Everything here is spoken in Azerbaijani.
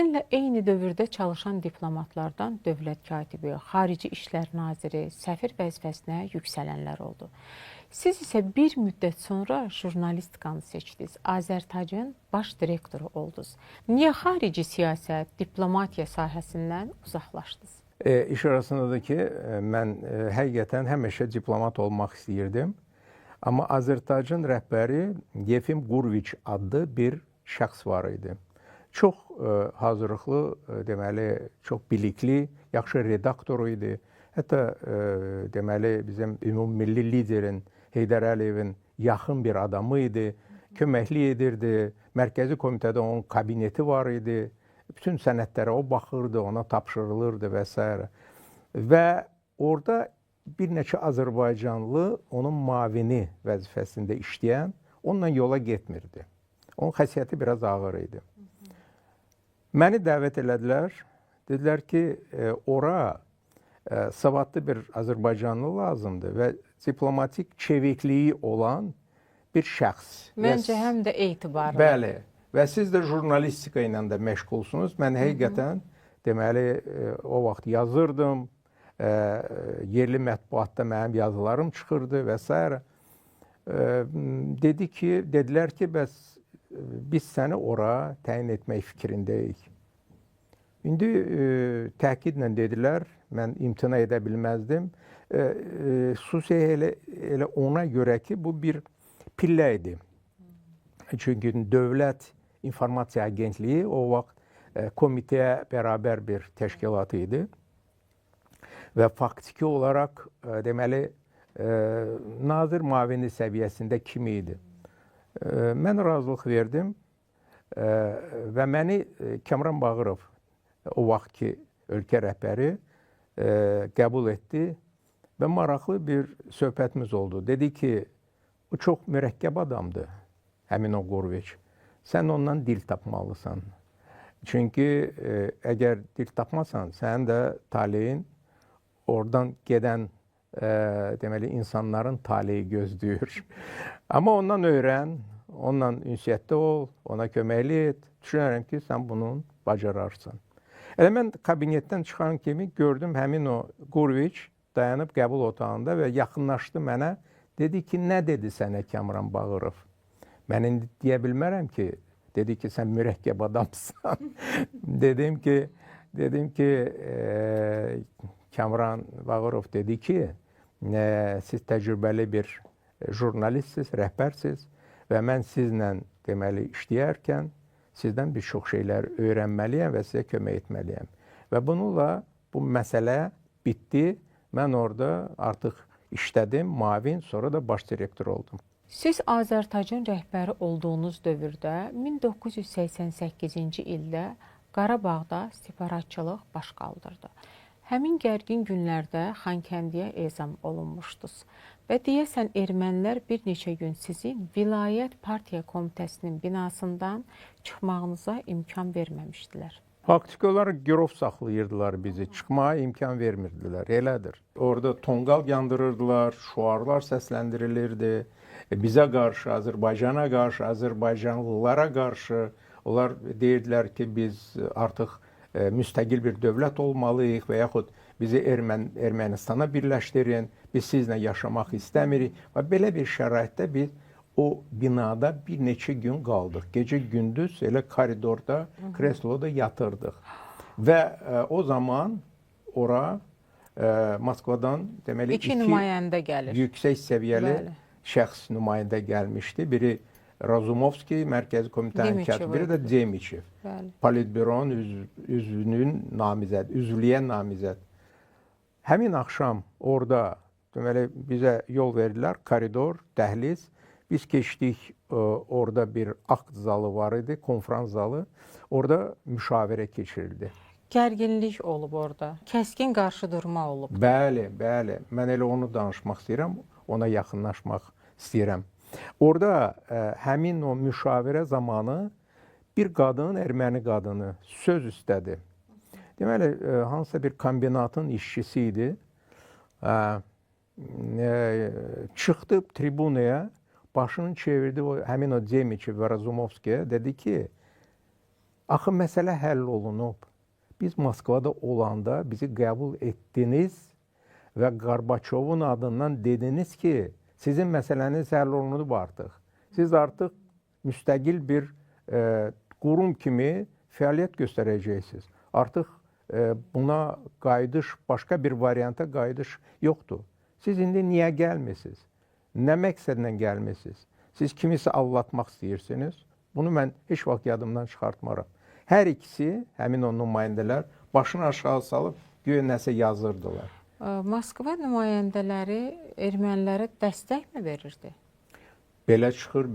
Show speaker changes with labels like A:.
A: Sizinlə eyni dövrdə çalışan diplomatlardan dövlət katibi, xarici İşlər naziri, səfir vəzifəsinə yüksələnlər oldu. Siz isə bir müddət sonra jurnalistikanı seçdiniz, Azərtacın baş direktoru oldunuz. Niyə xarici siyasət, diplomatiya sahəsindən uzaqlaşdınız?
B: İş arasındadır ki, mən həqiqətən həmişə diplomat olmaq istəyirdim. Amma Azərtacın rəhbəri Yefim Gurviç adlı bir şəxs var idi. Çox hazırlıqlı, deməli, çox bilikli, yaxşı redaktor idi. Hətta deməli, bizim ümummilli liderin Heydər Əliyevin yaxın bir adamı idi. Köməkli edirdi. Mərkəzi komitədə onun kabineti var idi. Bütün sənədlərə o baxırdı, ona tapşırılırdı və s. Və orada bir neçə Azərbaycanlı onun mavini vəzifəsində işləyən onunla yola getmirdi. Onun xəsiyyəti biraz ağır idi. Məni dəvət elədilər. Dedilər ki, ora savadlı bir Azərbaycanlı lazımdır və diplomatik çevikliyi olan bir şəxs.
A: Məncə həm də etibarlı.
B: Bəli. Və siz də jurnalistika ilə də məşğulsunuz. Mən həqiqətən, deməli, o vaxt yazırdım. Yerli mətbuatda mənim yazılarım çıxırdı və s. Dedilər ki, bəs biz səni ora təyin etmək fikrindəyik. İndi təkidlə dedilər, mən imtina edə bilməzdim. Xüsusilə elə ona görə ki, bu bir pillə idi. Çünki Dövlət İnformasiya Agentliyi o vaxt komitəyə bərabər bir təşkilat idi. Və faktiki olaraq, deməli, nazir mavini səviyyəsində kimi idi. Mən razılıq verdim və məni Kamran Bağırov, o vaxt ki, ölkə rəhbəri qəbul etdi və maraqlı bir söhbətimiz oldu. Dedi ki, o çox mürəkkəb adamdır, həmin o Gurviç. Sən ondan dil tapmalısan. Çünki əgər dil tapmasan, sənin də taleyin oradan gedən deməli, insanların taleyi gözləyir. Amma ondan öyrən, ondan ünsiyyətdə ol, ona köməkli et. Düşünərəm ki, sən bunu bacararsan. Elə mən kabinetdən çıxan kimi gördüm həmin o Gurviç dayanıb qəbul otağında və yaxınlaşdı mənə. Dedi ki, nə dedi sənə Kamran Bağırov? Mən indi deyə bilmərəm ki, dedi ki, sən mürəkkəb adamsan. Dedim ki, Kamran Bağırov dedi ki, siz təcrübəli bir jurnalistsiniz, rəhbərsiz və mən sizlə deməli işləyərkən sizdən bir çox şeylər öyrənməliyəm və sizə kömək etməliyəm. Və bununla bu məsələ bitdi. Mən orada artıq işlədim, mavin, sonra da baş direktor oldum.
A: Siz Azərtacın rəhbəri olduğunuz dövrdə 1988-ci ildə Qarabağda separatçılıq baş qaldırdı. Həmin gərgin günlərdə Xankəndiyə ezam olunmuşdunuz və deyəsən ermənilər bir neçə gün sizin Vilayət Partiya Komitəsinin binasından çıxmağınıza imkan verməmişdilər.
B: Faktiki olaraq girov saxlayırdılar bizi, çıxmağa imkan vermirdilər, elədir. Orada tonqal yandırırdılar, şuarlar səsləndirilirdi. Bizə qarşı, Azərbaycana qarşı, Azərbaycanlılara qarşı onlar deyirdilər ki, biz artıq müstəqil bir dövlət olmalıyıq və yaxud bizi Ermənistana birləşdirin, biz sizlə yaşamaq istəmirik. Və belə bir şəraitdə biz o binada bir neçə gün qaldıq. Gecə-gündüz elə koridorda, kresloda yatırdıq. Və o zaman ora Moskvadan deməli
A: iki nümayəndə gəlir.
B: Yüksək səviyyəli şəxs nümayəndə gəlmişdi. Biri Razumovski, Mərkəzi Komitənin katibi, biri də Demiçev. Politbüronun üzvlüyə namizəd. Həmin axşam orada deməli bizə yol verdilər, koridor, dəhliz. Biz keçdik, orada bir akt zalı var idi, konferans zalı. Orada müşavirə keçirildi.
A: Gərginlik olub orada, kəskin qarşıdurma olub.
B: Bəli, bəli. Mən elə onu danışmaq istəyirəm, ona yaxınlaşmaq istəyirəm. Orada həmin o müşavirə zamanı bir qadın, erməni qadını söz istədi. Deməli, hansısa bir kombinatın işçisi idi. Çıxdı tribunaya, başını çevirdi həmin o Demiçev və Razumovskiyə, dedi ki, Axı məsələ həll olunub. Biz Moskvada olanda bizi qəbul etdiniz və Qarbaçovun adından dediniz ki, sizin məsələniz həll olunub artıq. Siz artıq müstəqil bir qurum kimi fəaliyyət göstərəcəksiniz. Artıq buna qayıdış, başqa bir varianta qayıdış yoxdur. Siz indi niyə gəlmirsiniz? Nə məqsədlə gəlmirsiniz? Siz kimisə aldatmaq istəyirsiniz? Bunu mən heç vaxt yadımdan çıxartmaram. Hər ikisi, həmin o nümayəndələr başını aşağı salıb güya nəsə yazırdılar.
A: Moskva nümayəndələri ermənilərə dəstəkmi verirdi?
B: Belə çıxır.